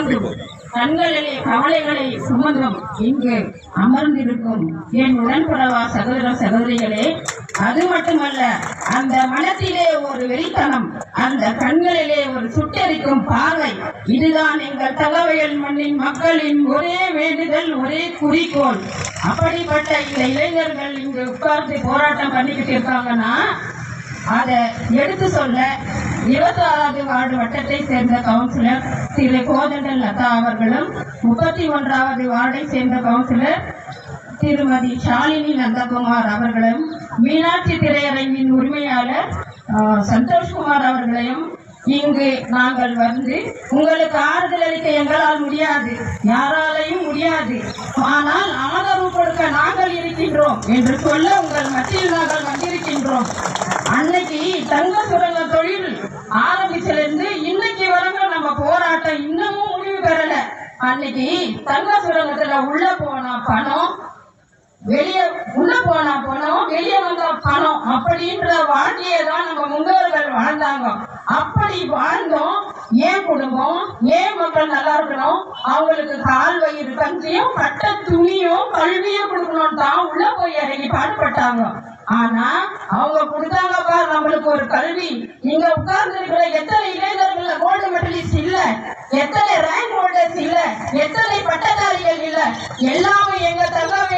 சுமந்தும் கண்களிலே கவலைகளை சுமந்தும் இங்கு அமர்ந்திருக்கும் என் உடன்படவா சகோதர சகோதரிகளே, அது மட்டுமல்ல, அந்த மனத்திலே ஒரு வெறித்தனம், அந்த கண்களிலே ஒரு சுட்டெரிக்கும் பார்வை, இதுதான் எங்கள் தகவல் மண்ணின் மக்களின் ஒரே வேண்டுதல், ஒரே குறிக்கோள். அப்படிப்பட்ட இந்த இளைஞர்கள் இங்கு உட்கார்ந்து போராட்டம் பண்ணிக்கிட்டு இருக்காங்கன்னா அதை எடுத்து சொல்ல 26வது வார்டு வட்டத்தை சேர்ந்த கவுன்சிலர் திரு கோதண்டல் லதா அவர்களும் 31வது வார்டை சேர்ந்த கவுன்சிலர் திருமதி ஷாலினி நந்தகுமார் அவர்களும் மீனாட்சி திரையரங்கின் உரிமையாளர் சந்தோஷ்குமார் அவர்களையும் இங்கு நாங்கள் வந்து உங்களுக்கு ஆறுதல் அளிக்க எங்களால் முடியாது, யாராலையும் முடியாது, ஆனால் ஆதரவு கொடுக்க நாங்கள் இருக்கின்றோம் என்று சொல்ல உங்கள் மத்தியில் நாங்கள் வந்திருக்கின்றோம். அன்னைக்கு தங்க சுரங்க தொழில் ஆரம்பிச்சிலிருந்து இன்னைக்கு வரைக்கும் நம்ம போராட்டம் இன்னமும் முடிவு பெறல. அன்னைக்கு தங்க சுரங்கத்துல உள்ள போனா பணம், வெளியே உள்ள போனா பணம், வெளியே வந்தா பணம் அப்படின்ற வாழ்க்கையை தான் நம்ம முன்னோர்கள் வாழ்ந்தாங்க. அப்படி வாழ்ந்தோம். ஏன் குடும்பம், ஏன் மக்கள் நல்லா இருக்கணும், அவங்களுக்கு கால் வயிறு கஞ்சியும் பட்ட துணியும் கல்வியும் கொடுக்கணும் தான் உள்ள போய் இறங்கி பாடுபட்டாங்க. ஆனா அவங்க கொடுத்தாங்க பாரு நம்மளுக்கு ஒரு கல்வி. இங்க உட்கார்ந்து இருக்கிற எத்தனை இளைஞர்கள் கோல்டு மெடலிஸ்ட் இல்ல, எத்தனை ரேங்க் ஹோல்டர்ஸ் இல்ல, எத்தனை பட்டதாரிகள் இல்ல, எல்லாமே எங்க தகவல்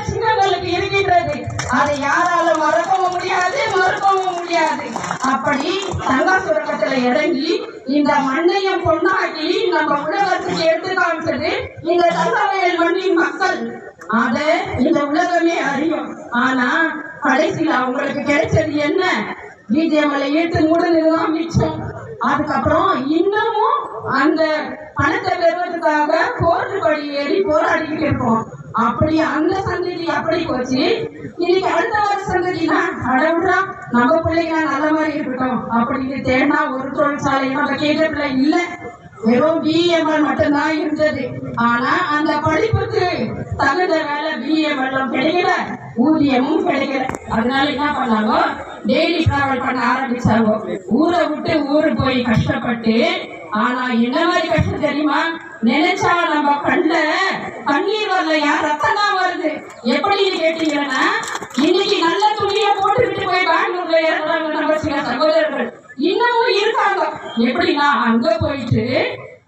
சின்னங்களுக்கு இருக்கின்றது. அதை யாராலும் மறக்கவும் முடியாது, மறுக்கவும் முடியாது. அப்படி தங்க சுரங்கத்துல இறங்கி இந்த மண்ணையும் பொண்ணாக்கி நம்ம உலகத்துக்கு எடுத்து காமிச்சது இந்த தங்கவேல் மண்ணின் மக்கள். அதை இந்த உலகமே அறியும். ஆனா கடைசியில் அவங்களுக்கு கிடைச்சது என்ன? பிஜேமலை ஈட்டு மூடுனதுதான் மிச்சம். அதுக்கப்புறம் இன்னமும் அந்த பணத்தை பெறுவதற்காக கோர்ட்டு படி ஏறி போராடிக்கிட்டு இருக்கோம். அப்படி அந்த சந்ததி அப்படி போச்சு. இன்னைக்கு அடுத்த வர சந்ததினா அடவுடா நம்ம பிள்ளைங்க நல்ல மாதிரி இருக்கட்டும் அப்படின்னு தேடினா ஒரு தொழிற்சாலை நம்ம கேட்டதுல இல்லை, வெறும் பிஎம்எல் மட்டும்தான் இருந்தது. ஆனா அந்த படிப்புக்கு தகுந்த வேலை பிஎம்எல் கிடைக்கல, ஊதியமும் கிடைக்கல. அதனால என்ன பண்ணாங்க, டெய்லி டிராவல் பண்ண ஆரம்பிச்சாங்க. ஊரை விட்டு ஊரு போய் கஷ்டப்பட்டு. ஆனா என்ன மாதிரி கஷ்டம் தெரியுமா? நினைச்சா நம்ம கண்ணுல கண்ணீர் வரலையா, ரத்தம் தான் வருது. எப்படின்னு கேட்டீங்கன்னா, இன்னைக்கு நல்ல துணியை போட்டுக்கிட்டு போய் பெங்களூர்ல இறங்குறாங்க நம்ம சில சகோதரர்கள் இன்னமும் இருக்காங்க. எப்படின்னா அங்க போயிட்டு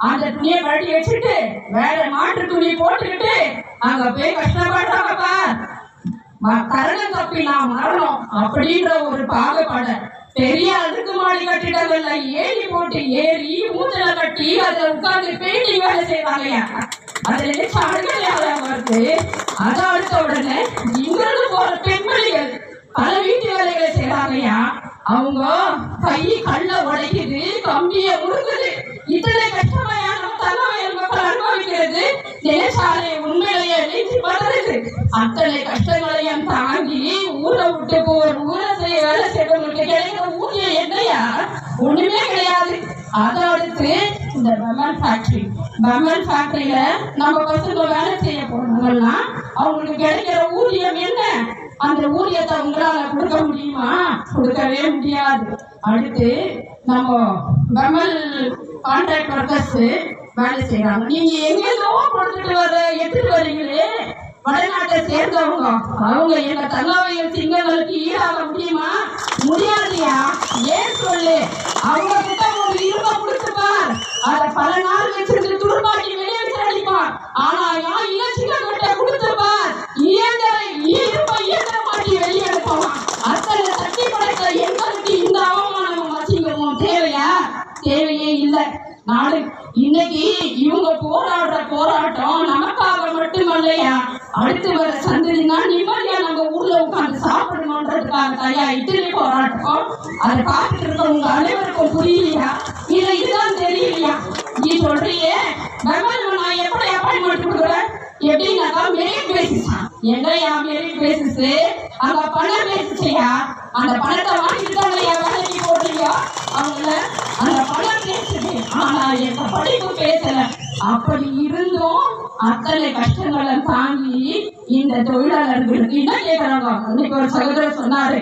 அந்த துணியை கட்டி வச்சுட்டு வேற மாற்று துணி போட்டுக்கிட்டு அங்க போய் கஷ்டப்படுறாங்கப்பா, கரணம் தப்பி நான் மரணம் அப்படின்ற ஒரு பாகுபாட பெரிய அடுக்குமாடி கட்டிடங்கள்ல ஏறி போட்டு ஏறி மூத்தல கட்டி அதை உட்கார்ந்து பெயிண்டிங் வேலை செய்வாங்கயா. அதுல நினைச்சு அடுக்கலையால வருது. அதை அடுத்த உடனே இங்கிருந்து போற பெண்மணிகள் பல வீட்டு வேலைகளை செய்யறாங்கயா. அவங்க கை கல்ல உடைக்குது, கம்பிய முறுக்குது. இத்தனை கஷ்டமையா நம்ம தங்கவேல் மக்கள் அனுபவிக்கிறது நினைச்சாலே உண்மையிலேயே நீச்சி படுறது. அத்தனை கஷ்டங்களையும் தாங்கி ஊரை விட்டு போர் ஊரை செய்ய வேலை செய்யறவங்களுக்கு கிடைக்கிற ஊதியம் என்னையா? ஒண்ணுமே கிடையாது. அதை அடுத்து இந்த பமன் ஃபேக்டரியில நம்ம பசங்க வேலை செய்ய போனாங்கன்னா அவங்களுக்கு கிடைக்கிற ஊதியம் என்ன? அந்த ஊதியத்தை உங்களால கொடுக்க முடியுமா? கொடுக்கவே முடியாது. அடுத்து நம்ம பமல் கான்ட்ராக்ட் ஒர்க்கர்ஸ் வேலை செய்யறாங்க. நீங்க எங்கெல்லோ எடுத்துட்டு வர்றீங்களே வடநாட்டை சேர்ந்தவங்க, அவங்க எங்க தங்கவேல் சிங்கங்களுக்கு ஈடாக முடியுமா? முடியாதுயா. ஏன் சொல்லு, அவங்க கிட்ட ஒரு இரும்ப கொடுத்துப்பார், அதை பல நாள் வச்சிருந்து துருப்பாக்கி வெளியே வச்சு அடிப்பார். ஆனா இலச்சிங்க கிட்ட கொடுத்துப்பார், இரும்ப இயந்திர மாட்டி வெளியே எடுப்பான். அத்தனை தட்டி படைத்த எங்களுக்கு இந்த அவமானமும் வச்சிங்கமும் தேவையா? தேவையே இல்லை. நாடு இன்னைக்கு இவங்க போராடுற போராட்டம் நமக்காக மட்டுமல்லையா, அடுத்து வர சந்ததினா நிம்மதியா நம்ம ஊர்ல உட்காந்து சாப்பிடணுன்றதுக்காக தயா இத்தனை போராட்டம். அதை பார்த்துட்டு இருக்கவங்க அனைவருக்கும் புரியலையா? இல்ல இதுதான் தெரியலையா? நீ சொல்றியே நான் எப்படி அப்பாயின்மெண்ட் கொடுக்குறேன் எப்படின்னாக்கா மெரிட் பேசிஸ். எங்கயா மெரிட் பேசிஸ்? அங்க பணம் பேசிச்சியா? அந்த பணத்தை வாங்கிட்டாங்களையா வேலைக்கு போடுறீங்க அவங்கள? அந்த பணம் பேசுது, ஆனா எங்க படிப்பு பேசல. அப்படி இருந்தும் அத்தனை கஷ்டங்களை தாங்கி இந்த தொழிலாளர்களுக்கு என்ன கேட்கறாங்க? இன்னைக்கு ஒரு சகோதரர் சொன்னாரு,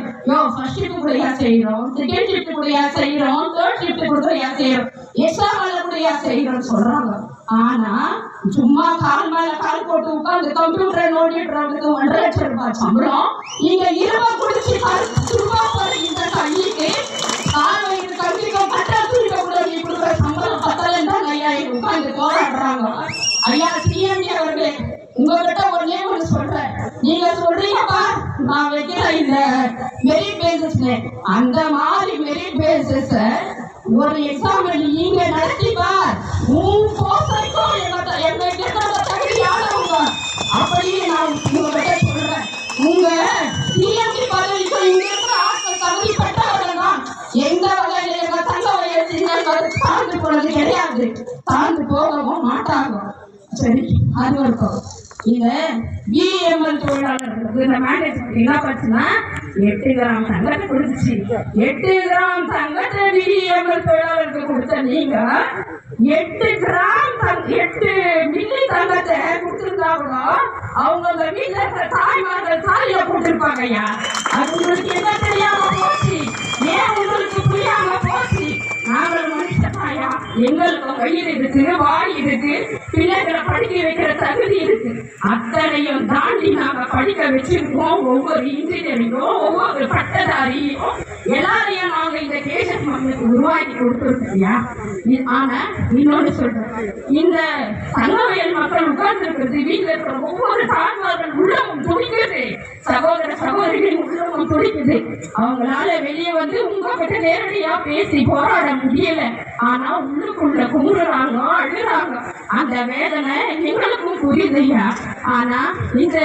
ஃபர்ஸ்ட் ஷிஃப்ட் கூடயா செய்யறோம், செகண்ட் ஷிஃப்ட் கூடயா செய்யறோம், தேர்ட் ஷிஃப்ட் கூடயா செய்யறோம், எக்ஸ்ட்ரா வேலை கூடயா செய்யறோம் சொல்றாங்க. ஆனா சும்மா கால் மேல கால் போட்டு உட்கார்ந்து கம்ப்யூட்டரை நோண்டிடுறவங்களுக்கு 1.5 லட்சம் ரூபாய் சம்பளம். இங்க 20 குடிச்சு 10 ரூபாய் போற இந்த கைக்கு கால்வயிறு கல்விக்கும் பட்டாசுரிக்க கூட நீ கொடுக்குற சம்பளம் பத்தலன்னு ஐயா உட்கார்ந்து போராடுறாங்க. ஐயா சிஎம்டி அவர்களே, உங்ககிட்ட ஒண்ணு சொல்றேன். நீங்க சொல்றீங்கப்பா நான் வைக்கிற இந்த மெரிட் பேசிஸ்ல, அந்த மாதிரி மெரிட் பேசிஸ் ஒரு எக்ஸாம்பிள் நீங்க நடத்திப்பா. உன் போஸ்டருக்கும் எங்க தகுதியானவங்க அப்படியே நான் உங்ககிட்ட சொல்றேன். உங்க சிஎம்டி பதவிக்கும் இங்க இருக்கிற ஆட்கள் தகுதிப்பட்டவர்கள் தான். எந்த வகையில எங்க தங்க வயசு தாழ்ந்து போனது கிடையாது, தாழ்ந்து போகவும் மாட்டாங்க. சரி, அது இருக்கும். இந்த பிஎம்எல் தொழிலாளர்களுக்கு இந்த மேண்டேட் என்ன பண்ணுச்சுன்னா 8 கிராம் தங்கத்தை கொடுத்துச்சு. 8 கிராம் தங்கத்தை பிஎம்எல் தொழிலாளருக்கு கொடுத்த நீங்க 8 மில்லி தங்கத்தை கொடுத்துருந்தா கூட அவங்க அந்த வீட்டுல இருக்கிற தாய்மார்கள் தாலியில போட்டிருப்பாங்க. ஐயா அது உங்களுக்கு என்ன தெரியாம போச்சு? ஏன் உங்களுக்கு புரியாம போச்சு? நாங்கள் மனுஷனாயா, எங்களுக்கு வயிறு இருக்கு, வாய் இருக்கு, பிள்ளைகளை படிக்க வைக்கிற தகுதி இருக்கு. அத்தனையும் தாண்டி நாங்க படிக்க வச்சிருக்கோம். ஒவ்வொரு இன்ஜினியரிங்கும் ஒவ்வொரு பட்டதாரியும் எல்லாரையும் நாங்க இந்த கேசஸ் மக்களுக்கு உருவாக்கி கொடுத்துருக்கோம்யா. ஆனா இன்னொன்னு சொல்றேன், இந்த தங்கவயல் மக்கள் உட்கார்ந்து இருக்கிறது வீட்டுல இருக்கிற ஒவ்வொரு தாய்மார்கள் உள்ளமும் துடிக்குது, சகோதர சகோதரிகளின் உள்ளமும் துடிக்குது. அவங்களால வெளியே வந்து உங்ககிட்ட நேரடியா பேசி போராட முடியல. ஆனா உள்ளுக்குள்ள குமுறாங்க, அழுறாங்க. அந்த வேதனை எங்களுக்கும் புரியுதுயா. ஆனா இந்த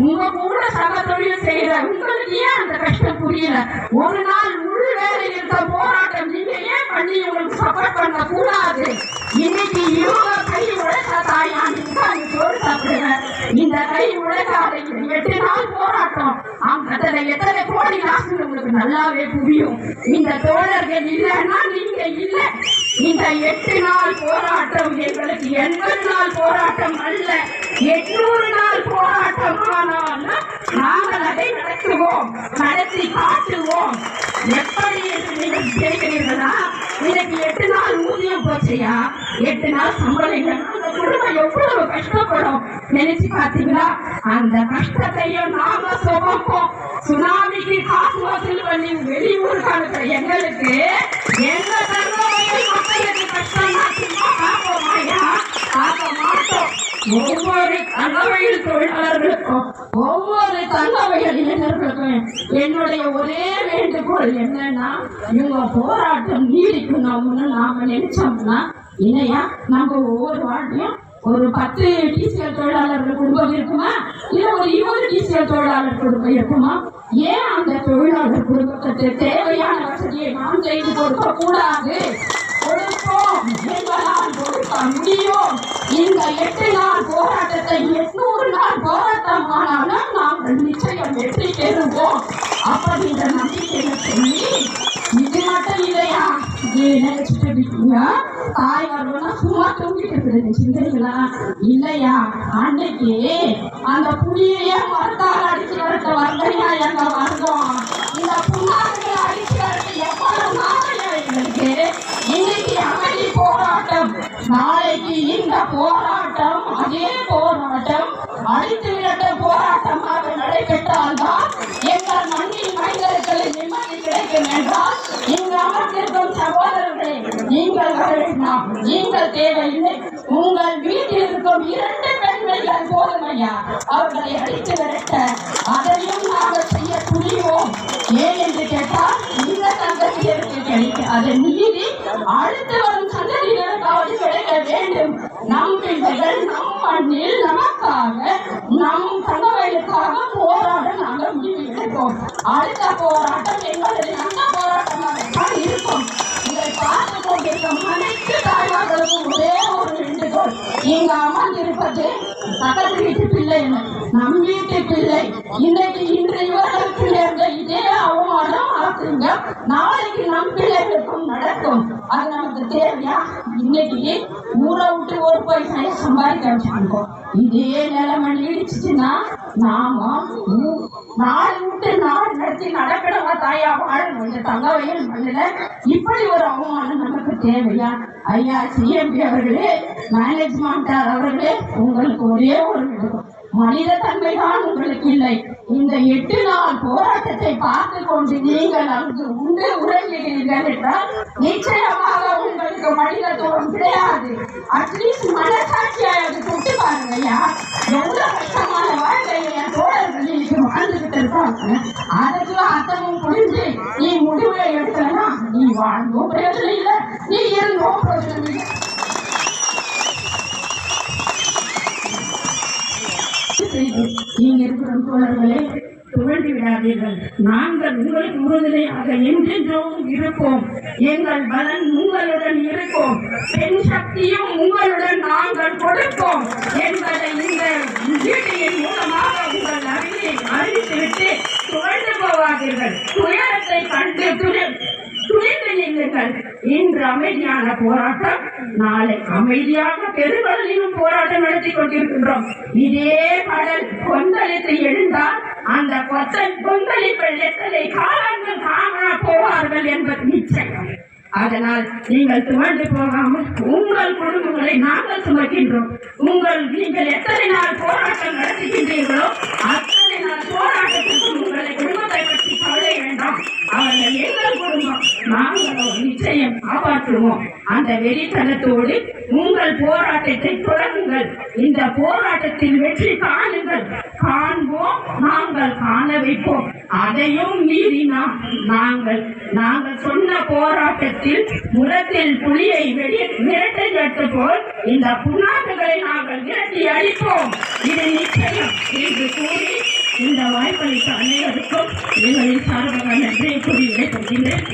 உங்க கூட சக தொழில் செய்யற உங்களுக்கு ஏன் அந்த கஷ்டம் புரியல? ஒரு நாள் உள் வேலை இருந்த போராட்டம் நீங்க ஏன் பண்ணி உங்களுக்கு சப்போர்ட் பண்ண கூடாது? இன்னைக்கு இவங்க கை உழைச்ச தாயா நீங்க சோறு சாப்பிடுங்க. இந்த கை உழைக்காத 8 நாள் போராட்டம் அதுல எத்தனை கோடி காசு உங்களுக்கு நல்லாவே புரியும். இந்த தோழர்கள் இல்லைன்னா நீங்க இல்ல. இந்த 8 நாள் போராட்டம் எங்களுக்கு 80 நாள் போராட்டம் அல்ல, 800 நாள் போராட்டம். ஆனாலும் நாங்கள் அதை நடத்துவோம், நடத்தி காட்டுவோம். எப்படி என்று நீங்கள் கேட்கிறீர்களா? இன்னைக்கு 8 நாள் ஊதியம் போச்சையா, 8 நாள் சம்பளம் இல்லைன்னா அந்த குடும்பம் எவ்வளவு கஷ்டப்படும் நினைச்சு பார்த்தீங்களா? அந்த கஷ்டத்தையும் நாம சுமப்போம். சுனாமிக்கு காசு வசூல் பண்ணி வெளியூருக்கு அனுப்புற எங்களுக்கு எங்க தங்கவயல் மக்களுக்கு கஷ்டமா சும்மா பார்ப்போமாயா? பார்க்க மாட்டோம். ஒவ்வொரு தங்கவயல் தொழிலாளர்களுக்கும் ஒவ்வொரு தங்கவயல் இளைஞர்களுக்கும் என்னுடைய ஒரே வேண்டுகோள் என்னன்னா, இவங்க போராட்டம் நீடிக்கணும்னு நாம நினைச்சோம்னா இல்லையா, நம்ம ஒவ்வொரு வாழ்க்கையும் ஒரு 10 டிசிஎல் தொழிலாளர்கள் குடும்பம் இருக்குமா, இல்ல ஒரு 20 டிசிஎல் தொழிலாளர் குடும்பம் இருக்குமா? ஏன் அந்த தொழிலாளர் குடும்பத்துக்கு தேவையான வசதியை நாம் செய்து கொடுக்க கூடாது? கொடுப்போம், எங்களால் கொடுக்க முடியும். இந்த 8 நாள் போராட்டத்தை 800 நாள் போராட்டம் ஆனாலும் நாங்கள் நிச்சயம் வெற்றி பெறுவோம் அப்படின்ற நம்பிக்கையை சொல்லி, இது மட்டும் இல்லையா, நினைச்சிட்டு இருக்கீங்க தாய் வரணும்னா சும்மா தூங்கிட்டு நினைச்சிருக்கீங்களா? இல்லையா, அன்னைக்கு அந்த புளியையே மறுத்தால் அடிச்சு வரட்ட வரலையா எங்க வந்தோம். இந்த புண்ணாக்குகளை அடிச்சு வரட்டு எவ்வளவு நாளையா எங்களுக்கு. இன்னைக்கு அமைதி போராட்டம், நாளைக்கு இந்த போராட்டம் அதே போராட்டம் அடித்து விரட்ட போராட்டமாக நடைபெற்றால்தான் எங்கள் மண்ணின் மனிதர்களை நிம்மதி கிடைக்கும் என்றால் இங்கு அமர்ந்திருக்கும் சகோதரர்களே, நீங்கள் தேவையில்லை. உங்கள் வீட்டில் இருக்கும் 2 பெண்கள் போதுமையா அவர்களை அடித்து விரட்ட அதையும் நாங்கள் செய்ய துணிவோம். ஏன் என்று கேட்டால் இந்த சந்ததியருக்கு கிடைக்க அதை மீறி அடுத்து வரும் சந்ததியினருக்காவது கிடைக்க வேண்டும். நம் பிள்ளைகள் நம் மண்ணில் நமக்காக நம் தங்கவயலுக்காக போராட நாங்கள் முடிவு எடுப்போம். அடுத்த போராட்டம் எங்களுடைய நல்ல போராட்டமாக இருக்கும். இதை பார்த்து கொண்டிருக்கும் அனைத்து தாய்மார்களுக்கும் ஒரே ஒரு வேண்டுகோள், இங்க அமர்ந்திருப்பது பக்கத்து வீட்டு பிள்ளை, நம் வீட்டு பிள்ளை. இன்னைக்கு இன்று இவர்களுக்கு நேர்ந்த இதே அவமானம் ஆக்குங்க நாளைக்கு நம் பிள்ளைகளுக்கும் நடக்கும். அது நமக்கு தேவையா? இன்னைக்கு ஊரை விட்டு ஒரு பைசா சம்பாதிக்க வச்சுருக்கோம். இதே நிலைமை நீடிச்சுச்சுன்னா நாம நாடு விட்டு நாடு நடத்தி நடக்கடவா தாயா வாழும் இந்த தங்கவயல் மண்ணில இப்படி ஒரு அவமானம் நமக்கு தேவையா? ஐயா சிஎம்பி அவர்களே, மேனேஜ்மெண்ட் அவர்களே, உங்களுக்கு ஒரே ஒரு மனித தன்மைதான் உங்களுக்கு இல்லை. இந்த 8 நாள் போராட்டத்தை பார்த்து கொண்டு நீங்கள் அங்கு உண்டு உறங்குகிறீர்கள் என்றால் நிச்சயமாக உங்களுக்கு மனிதத்துவம் கிடையாது. அட்லீஸ்ட் மனசாட்சியாக தொட்டு பாருங்க ஐயா. எவ்வளவு கஷ்டமான வாழ்க்கையை என் தோழர்கள் இன்னைக்கு வாழ்ந்துகிட்டு இருக்காங்க. அதுக்கெல்லாம் அர்த்தமும் புரிஞ்சு நீ முடிவை எடுக்கலாம். நீ வாழ்ந்தோ பிரயோஜனம் இல்லை, நீ இருந்தோ பிரயோஜனம் இல்லை. நீங்க இருக்கிற தோழர்களே, துவண்டு விடாதீர்கள். நாங்கள் உங்களுக்கு உறுதுணையாக என்றென்றும் இருப்போம். எங்கள் பலன் உங்களுடன் இருக்கும், பெண் சக்தியும் உங்களுடன் நாங்கள் கொடுப்போம் என்பதை இந்த வீடியின் மூலமாக உங்கள் அறிவித்துவிட்டு துவண்டு போவாதீர்கள். துயரத்தை கண்டு துணிந்து நில்லுங்கள். இன்று அமைதியான போராட்டம், நாளை அமைதியாக பெருங்கடலிலும் போராட்டம் நடத்தி கொண்டிருக்கின்றோம். இதே கடல் கொந்தளித்து எழுந்தால் அந்த கொந்தளிப்பில் எத்தனை காலங்கள் காண போவார்கள் என்பது நிச்சயம். அதனால் நீங்கள் துவண்டு போகாமல் உங்கள் குடும்பங்களை நாங்கள் சுமக்கின்றோம். நீங்கள் எத்தனை நாள் போராட்டம் நடத்துகின்றீர்களோ அத்தனை நாள் போராட்டத்துக்கு உங்களை குடும்பத்தை பற்றி கவலை வேண்டாம். அவர்கள் எங்கள் குடும்பம், நாங்கள் நிச்சயம் காப்பாற்றுவோம். அந்த வெறித்தனத்தோடு உங்கள் போராட்டத்தை தொடங்குங்கள். இந்த போராட்டத்தில் வெற்றி காணுங்கள். காண்போம், நாங்கள் காண வைப்போம். அதையும் மீறி நாங்கள் சொன்ன போராட்டத்தில் முரத்தில் புலியை விரட்டை போல் இந்த புண்ணாக்குகளை நாங்கள் விரட்டி அளிப்போம். இது நிச்சயம் என்று கூறி இந்த வாய்ப்பளித்த அனைவருக்கும் எங்களின் சார்பாக நன்றியை கூறி விடைபெறுகிறேன்.